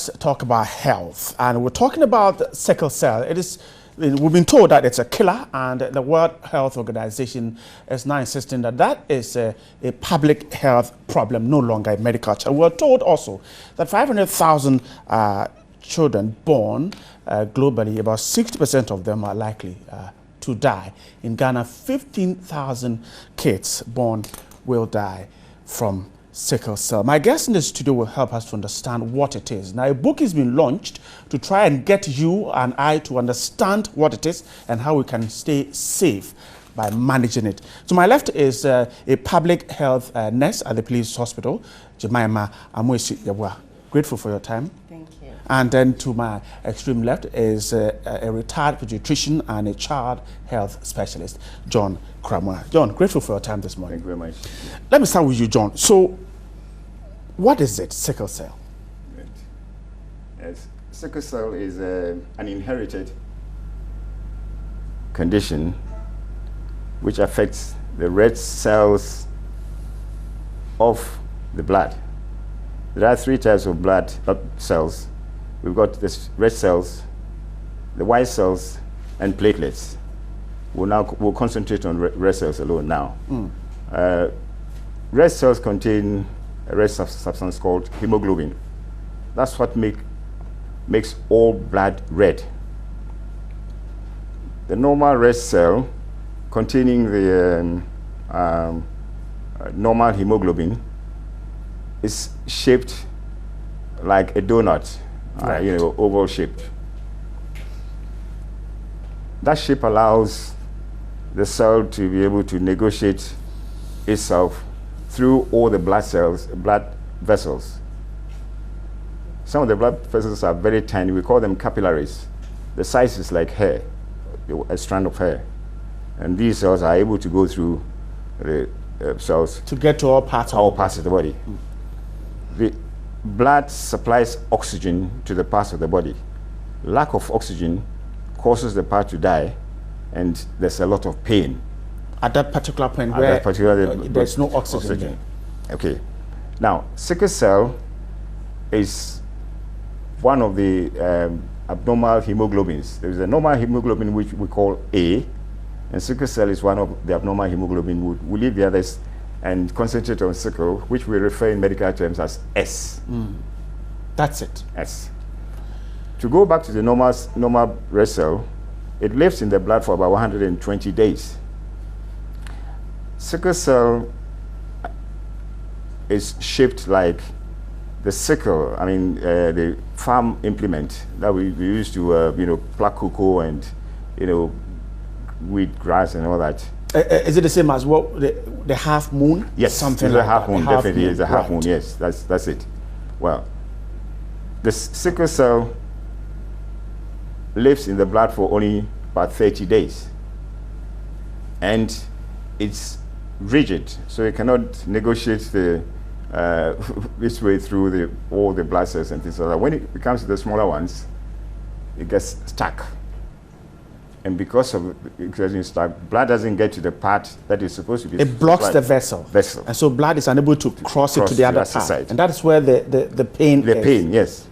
let's talk about health. And we're talking about sickle cell. We've been told that it's a killer, and the World Health Organization is now insisting that that is a public health problem, no longer a medical child. We're told also that 500,000 children born globally, about 60% of them are likely to die. In Ghana, 15,000 kids born will die from sickle cell. My guest in the studio will help us to understand what it is. Now, a book has been launched to try and get you and I to understand what it is and how we can stay safe by managing it. To my left is a public health nurse at the police hospital, Jemima Amoisi Yabwa. Grateful for your time. Thank you. And then to my extreme left is a retired pediatrician and a child health specialist, John Kramwa. John, grateful for your time this morning. Thank you very much. Let me start with you, John. So, what is it, sickle cell? Right. Yes. Sickle cell is an inherited condition which affects the red cells of the blood. There are three types of blood cells. We've got the red cells, the white cells, and platelets. We'll concentrate on red cells alone now. Red cells contain a red substance called hemoglobin. That's what makes all blood red. The normal red cell containing the normal hemoglobin is shaped like a donut, right. Oval shaped. That shape allows the cell to be able to negotiate itself through all the blood vessels. Some of the blood vessels are very tiny. We call them capillaries. The size is like hair, a strand of hair. And these cells are able to go through the cells to get to all parts of the body. The blood supplies oxygen to the parts of the body. Lack of oxygen causes the part to die, and there's a lot of pain. At that particular point where there's no oxygen. Okay. Now, sickle cell is one of the abnormal hemoglobins. There is a normal hemoglobin which we call A, and sickle cell is one of the abnormal hemoglobin. We'll leave the others and concentrate on sickle, which we refer in medical terms as S. That's it. S. To go back to the normal red cell, it lives in the blood for about 120 days. Sickle cell is shaped like the sickle, the farm implement that we use to, pluck cocoa and, weed grass and all that. Is it the same as what the half moon? Yes, something like a half moon. Definitely, is a half right. moon. Yes, that's it. Well, the sickle cell lives in the blood for only about 30 days, and it's rigid, so it cannot negotiate its way through all the blood cells and things like that. When it comes to the smaller ones, it gets stuck. And because of it getting stuck, blood doesn't get to the part that is supposed to be. It blocks the vessel. And so blood is unable to cross it to the other part. Side. And that's where the pain is. The pain, yes.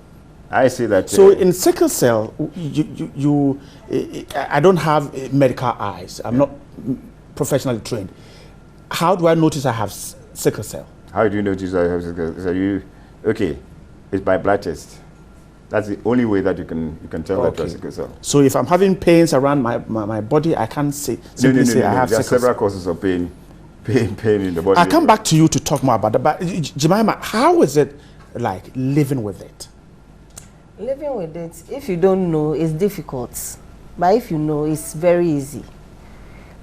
I see that. So in sickle cell, I don't have medical eyes. I'm not professionally trained. How do I notice I have sickle cell? How do you notice I have sickle cell? Okay, it's by blood test. That's the only way that you can tell that you have sickle cell. So if I'm having pains around my body, I can't say simply say I have sickle cell. There are several causes of pain in the body. I'll come back to you to talk more about that. But Jemima, how is it like living with it? Living with it, if you don't know, it's difficult. But if you know, it's very easy.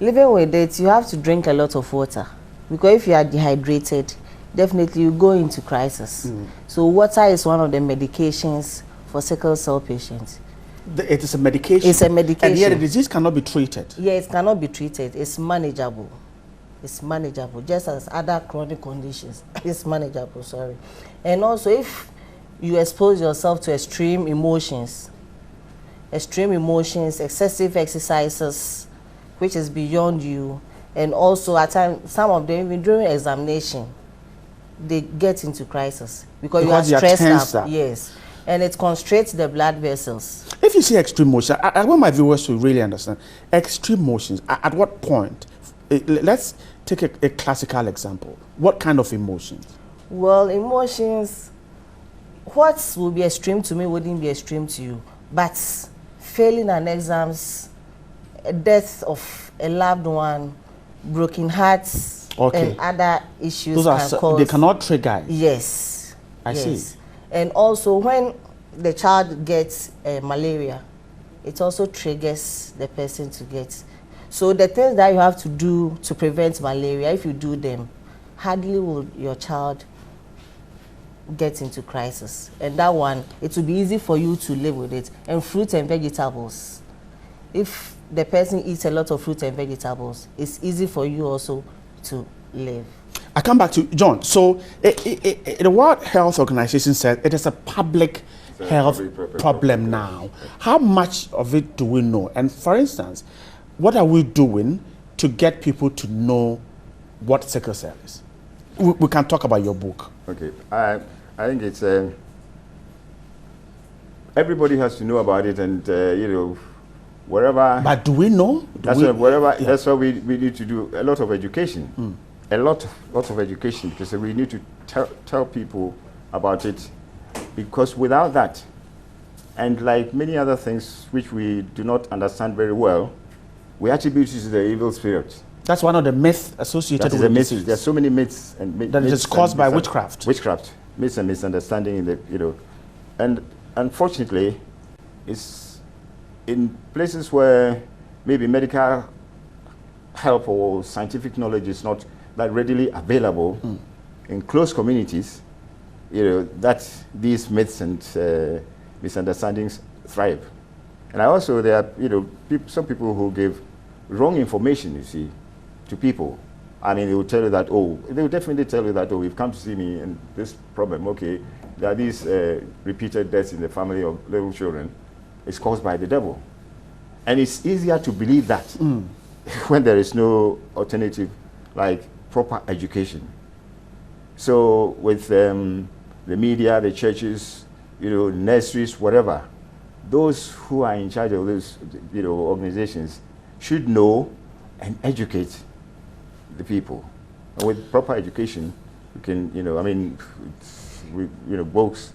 Living with it, you have to drink a lot of water. Because if you are dehydrated, definitely you go into crisis. So water is one of the medications for sickle cell patients. It is a medication? It's a medication. And yet the disease cannot be treated? Yeah, it cannot be treated. It's manageable. It's manageable, just as other chronic conditions. It's manageable, sorry. And also, if you expose yourself to extreme emotions, excessive exercises, which is beyond you, and also at times, some of them, even during examination, they get into crisis because you are stressed up. Yes. and it constricts the blood vessels. If you say extreme motion, I want my viewers to really understand. Extreme motions, at what point? Let's take a classical example. What kind of emotions? Well, emotions, what will be extreme to me wouldn't be extreme to you. But failing an exams, death of a loved one, broken hearts, and other issues Those can cause. They cannot trigger. Yes. I see. And also when the child gets malaria, it also triggers the person to get. So the things that you have to do to prevent malaria, if you do them, hardly will your child get into crisis. And that one, it will be easy for you to live with it. And fruits and vegetables. If the person eats a lot of fruits and vegetables, it's easy for you also to live. I come back to John. So the World Health Organization said it is a public health problem now. How much of it do we know? And for instance, what are we doing to get people to know what sickle cell is? We can talk about your book. Okay, I think it's everybody has to know about it, and you know, wherever. But do we know? That's what we need to do. A lot of education, a lot of education, because we need to tell people about it, because without that, and like many other things which we do not understand very well, we attribute it to the evil spirit. That's one of the myths associated with disease. There are so many myths and that it is caused by witchcraft. Witchcraft, myths and misunderstanding in the, you know, and unfortunately, it's in places where maybe medical help or scientific knowledge is not that readily available in close communities, you know, that these myths and misunderstandings thrive. And there are, you know, some people who give wrong information, you see, to people. I mean, they will tell you that, they will definitely tell you that, you've come to see me and this problem, okay, there are these repeated deaths in the family of little children. It's caused by the devil. And it's easier to believe that when there is no alternative, like proper education. So with the media, the churches, you know, nurseries, whatever, those who are in charge of those, you know, organizations should know and educate the people. And with proper education, you can, you know, I mean, you know, books,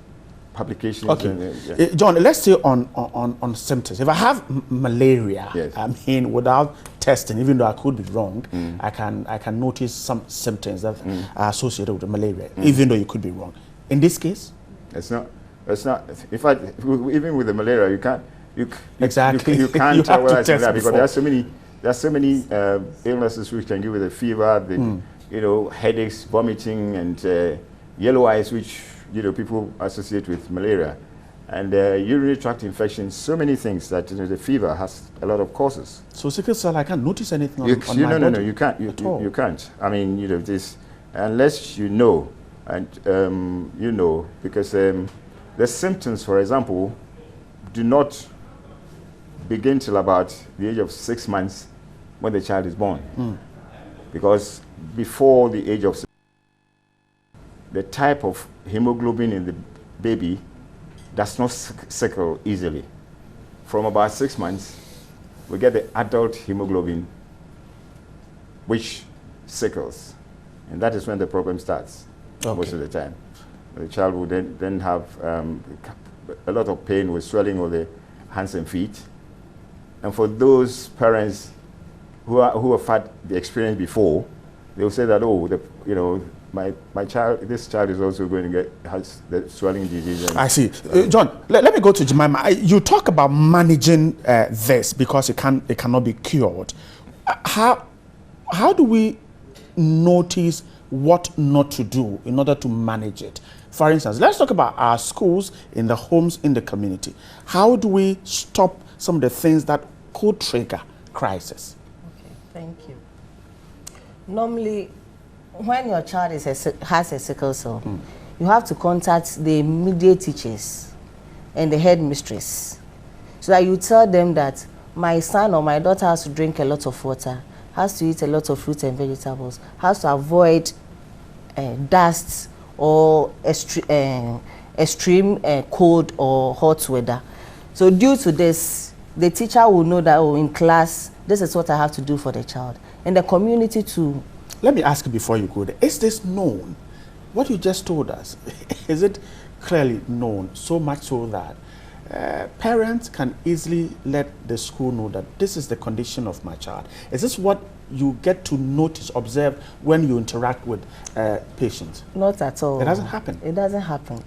publications. Okay. And, John, let's say on symptoms. If I have malaria, yes. I mean, without testing, even though I could be wrong, I can notice some symptoms that are associated with the malaria, even though you could be wrong. In this case, it's not. In fact, even with the malaria, you can't. Exactly. You can't tell whether it's malaria, because there are so many illnesses which can give you the fever, the you know, headaches, vomiting, and yellow eyes, which, you know, people associate with malaria, and urinary tract infections. So many things that, you know, the fever has a lot of causes. So sickle cell, I can't notice anything on my body. No, you can't. You can't. I mean, you know, this, unless you know, and you know, because the symptoms, for example, do not begin till about the age of 6 months when the child is born. Because before the age of 6, the type of hemoglobin in the baby does not sickle easily. From about 6 months, we get the adult hemoglobin, which sickles. And that is when the problem starts, most of the time. The child will then have a lot of pain with swelling of the hands and feet. And for those parents who have had the experience before, they will say that, you know, this child is also going to has the swelling disease. I see. John, let me go to Jemima. You talk about managing this because it cannot be cured. How do we notice what not to do in order to manage it? For instance, let's talk about our schools, in the homes, in the community. How do we stop some of the things that could trigger crisis? Okay, thank you. Normally, when your child has a sickle cell, you have to contact the immediate teachers and the headmistress, so that you tell them that my son or my daughter has to drink a lot of water, has to eat a lot of fruits and vegetables, has to avoid dust or extreme cold or hot weather. So due to this, the teacher will know that, oh, in class, this is what I have to do for the child. And the community too. Let me ask you before you go there, is this known? What you just told us, is it clearly known, so much so that parents can easily let the school know that this is the condition of my child? Is this what you get to notice, observe when you interact with patients? Not at all. It doesn't happen. It doesn't happen.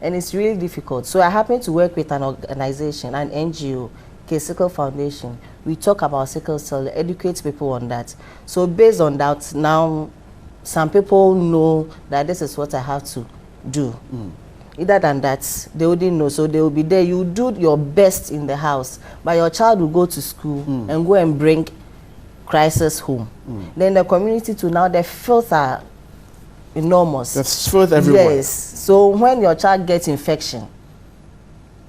And it's really difficult. So I happen to work with an organization, an NGO, Sickle Foundation. We talk about sickle cell, educate people on that. So based on that, now some people know that this is what I have to do. Either than that, they wouldn't know, so they will be there. You do your best in the house, but your child will go to school and go and bring crisis home. Then the community too, now the filth are enormous. There's filth everywhere. Yes. So when your child gets infection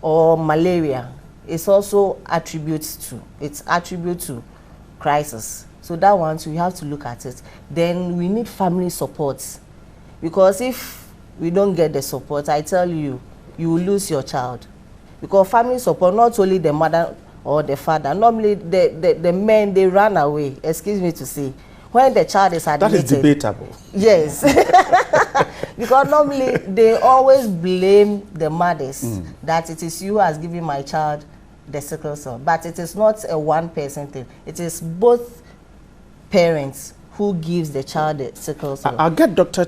or malaria, it's also attribute to crisis. So that one, so you have to look at it. Then we need family support, because if we don't get the support, I tell you, you will lose your child. Because family support, not only the mother or the father, normally the men, they run away, excuse me to say, when the child is admitted. That is debatable. Yes. Because normally they always blame the mothers that it is you who has given my child the sickle cell. But it is not a one-person thing. It is both parents who gives the child the sickle cell. I'll get Dr.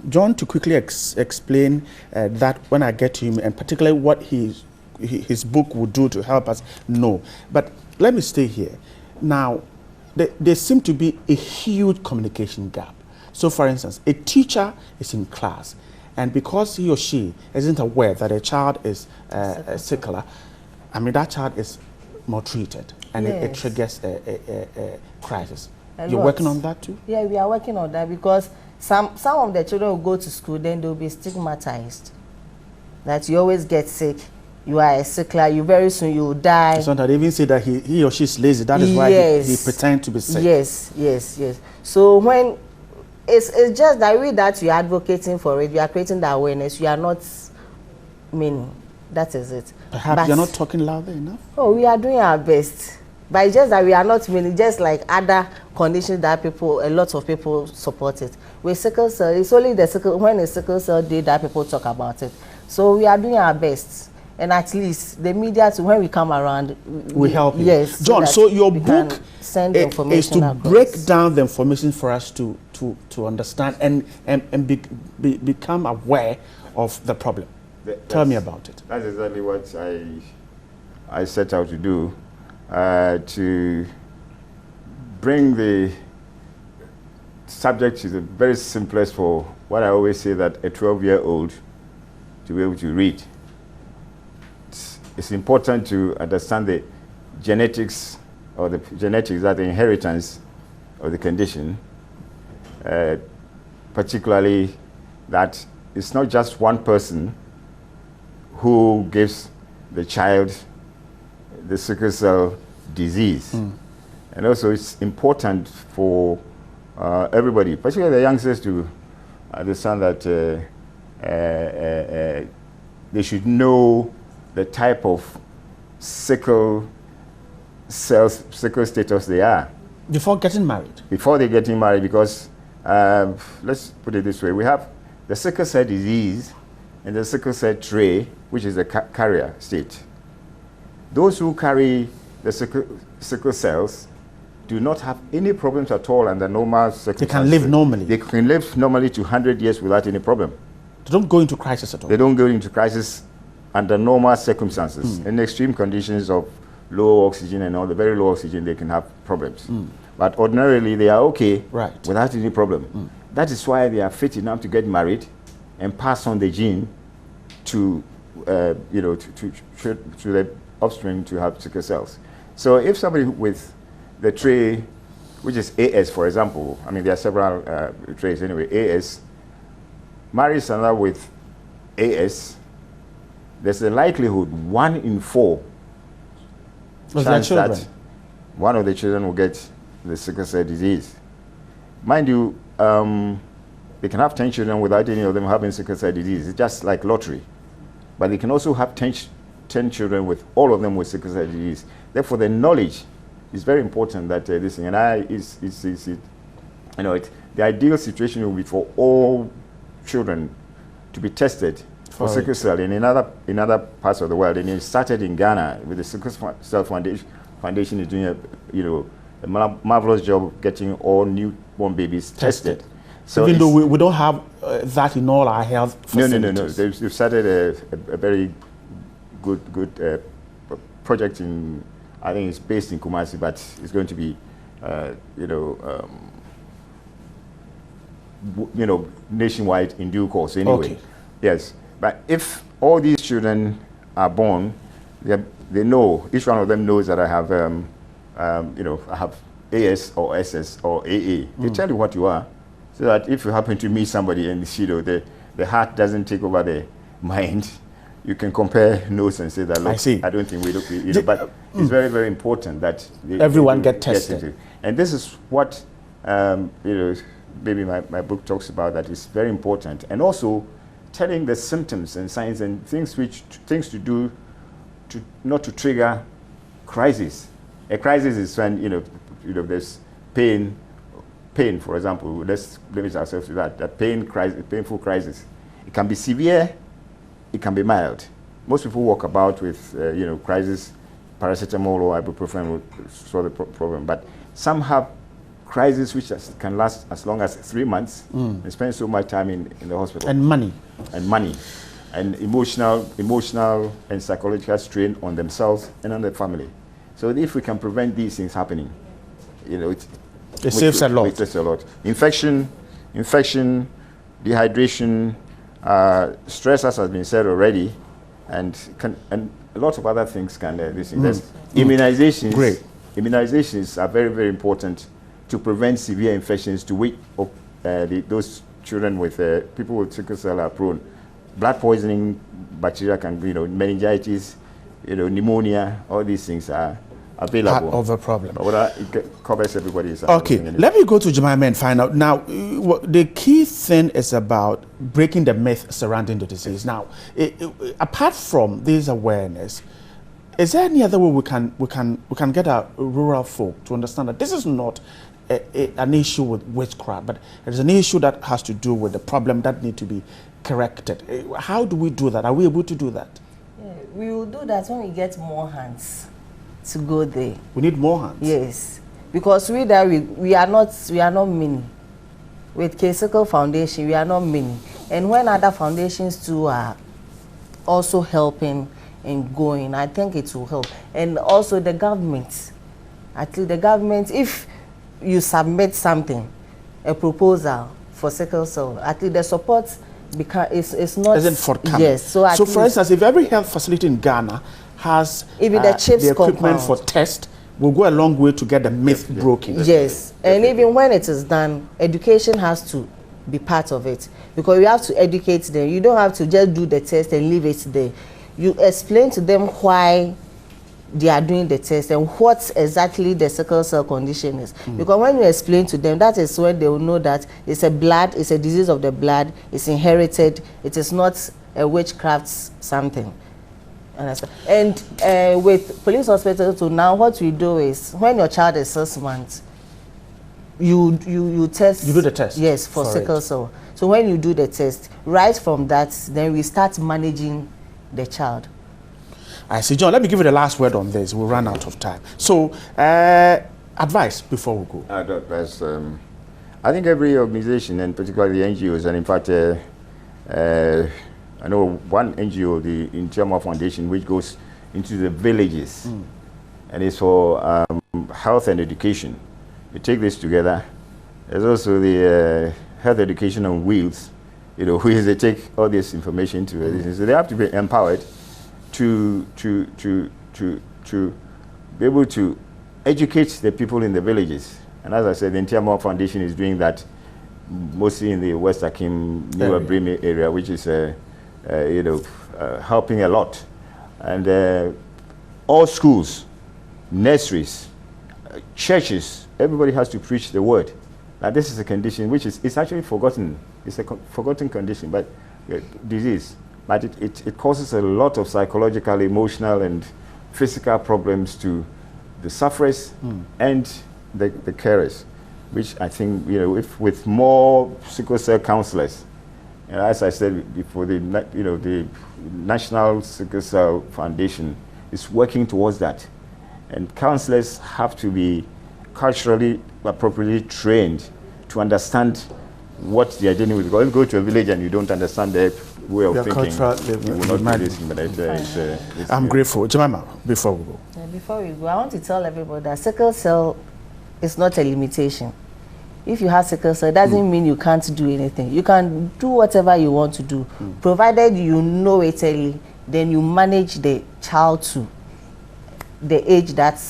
John to quickly explain that when I get to him, and particularly what his book would do to help us know. But let me stay here. Now, there seems to be a huge communication gap. So, for instance, a teacher is in class, and because he or she isn't aware that a child is a sickler, I mean, that child is maltreated, and it triggers a crisis. You're working on that too? Yeah, we are working on that, because some of the children will go to school, then they'll be stigmatized. That you always get sick, you are a sickler, you very soon you will die. Sometimes they even say that he or she is lazy. That is why he pretends to be sick. Yes. So when it's just that way that you are advocating for it, you are creating the awareness, you are not meaning. That is it. Perhaps you're not talking loudly enough? Oh, we are doing our best. But it's just that we are not meaning, just like other conditions that a lot of people support it. With sickle cell, it's only when it's sickle cell day that people talk about it. So we are doing our best. And at least the media, when we come around, we help you. Yes. John, so your book send information is to across. break down the information for us to understand and become aware of the problem. Tell me about it. That's exactly what I set out to do, to bring the subject to the very simplest for what I always say, that a 12-year-old to be able to read. It's important to understand the genetics, or the genetics, that the inheritance of the condition, particularly that it's not just one person who gives the child the sickle cell disease. And also it's important for everybody, particularly the youngsters, to understand that they should know the type of sickle status they are. Before getting married? Before they're getting married, because let's put it this way. We have the sickle cell disease and the sickle cell trait, which is the carrier state. Those who carry the sickle cells do not have any problems at all under normal circumstances. They can live normally. They can live normally to 100 years without any problem. They don't go into crisis at all. They don't go into crisis under normal circumstances. In extreme conditions of low oxygen and all, the very low oxygen, they can have problems. But ordinarily, they are okay without any problem. That is why they are fit enough to get married and pass on the gene to, to the offspring to have sickle cells. So if somebody with the trait, which is AS, for example, I mean, there are several traits anyway, AS, marries another with AS, there's a likelihood 1 in 4 chance that one of the children will get the sickle cell disease. Mind you, they can have 10 children without any of them having sickle cell disease. It's just like lottery. But they can also have 10 children with all of them with sickle cell disease. Therefore, the knowledge is very important that this thing. And the ideal situation will be for all children to be tested for sickle cell in other parts of the world. And it started in Ghana with the Sickle Cell Foundation is doing a marvelous job of getting all newborn babies tested. So even though we don't have that in all our health facilities. No. They've started a very good project in, I think it's based in Kumasi, but it's going to be, nationwide in due course anyway. Okay. Yes, but if all these children are born, they know, each one of them knows that I have, I have AS or SS or AA. They tell you what you are, so that if you happen to meet somebody and the heart doesn't take over the mind, you can compare notes and say that, look, I don't think we look, but it's very, very important that everyone get tested. And this is what, maybe my book talks about, that is very important. And also telling the symptoms and signs and things to do not to trigger crisis. A crisis is when, there's pain, for example. Let's limit ourselves to that painful crisis. It can be severe, it can be mild. Most people walk about with, crisis, paracetamol or ibuprofen will solve the problem. But some have crisis which can last as long as 3 months and spend so much time in the hospital. And money. And emotional and psychological strain on themselves and on the family. So if we can prevent these things happening, it saves a lot. It saves a lot. Infection, dehydration, stress, as has been said already, and a lot of other things can. Immunizations. Great. Immunizations are very, very important to prevent severe infections. To wake up those children with people with sickle cell are prone. Blood poisoning, bacteria can, meningitis, pneumonia. All these things are available. Part of the problem. But it covers everybody. Okay, let me go to Jemima and find out. Now, the key thing is about breaking the myth surrounding the disease. Now, apart from this awareness, is there any other way we can get our rural folk to understand that this is not an issue with witchcraft, but it's an issue that has to do with the problem that need to be corrected? How do we do that? Are we able to do that? Yeah, we will do that when we get more hands to go there. We need more hands. Yes, because we are not many. With Sickle Foundation, we are not many, and when other foundations too are also helping and going, I think it will help. And also the government, if you submit something, a proposal for sickle cell, at least the support it's not isn't forthcoming. Yes, so for instance, if every health facility in Ghana has even the equipment compound for test, will go a long way to get the myth broken. Yes, and even when it is done, education has to be part of it, because you have to educate them. You don't have to just do the test and leave it there. You explain to them why they are doing the test and what exactly the sickle cell condition is. Because when you explain to them, that is when they will know that it's a disease of the blood, it's inherited, it is not a witchcraft something. And with police hospital too, now what we do is, when your child is 6 months, you test. You do the test? Yes, for sickle cell. So when you do the test, right from that, then we start managing the child. I see. John, let me give you the last word on this. We'll run out of time. So, advice before we go. Advice. I think every organization, and particularly the NGOs, and in fact, I know one NGO, the Intiama Foundation, which goes into the villages, and it's for health and education. We take this together. There's also the health education on wheels, where they take all this information to it. So they have to be empowered to be able to educate the people in the villages. And as I said, the Intiama Foundation is doing that mostly in the West Akim, Newer Brime area, which is helping a lot. And all schools, nurseries, churches, everybody has to preach the word. Now this is a condition which is actually forgotten it's a forgotten condition, but disease. But it causes a lot of psychological, emotional, and physical problems to the sufferers and the carers, which I think, if with more sickle cell counselors, as I said before, the National Sickle Cell Foundation is working towards that, and counselors have to be culturally appropriately trained to understand what they are dealing with. Because if you go to a village and you don't understand their way of thinking, you will not be listening. But I'm grateful. Jemima, before we go. Before we go, I want to tell everybody that sickle cell is not a limitation. If you have sickle cell, it doesn't mean you can't do anything. You can do whatever you want to do, provided you know it early, then you manage the child to the age that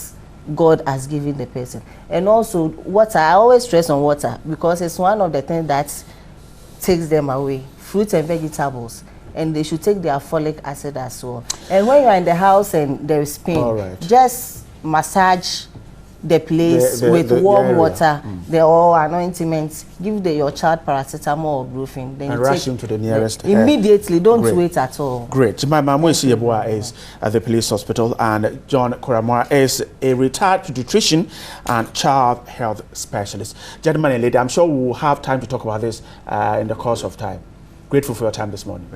God has given the person. And also water, I always stress on water because it's one of the things that takes them away. Fruits and vegetables, and they should take their folic acid as well. And when you are in the house and there is pain, just massage the place with warm water, the oil and ointment. Give your child paracetamol or brufen. Then and you rush him to the nearest. Immediately, don't wait at all. Great. My mom is at the police hospital, and John Koramwa is a retired pediatrician and child health specialist. Gentlemen and ladies, I'm sure we'll have time to talk about this in the course of time. Grateful for your time this morning.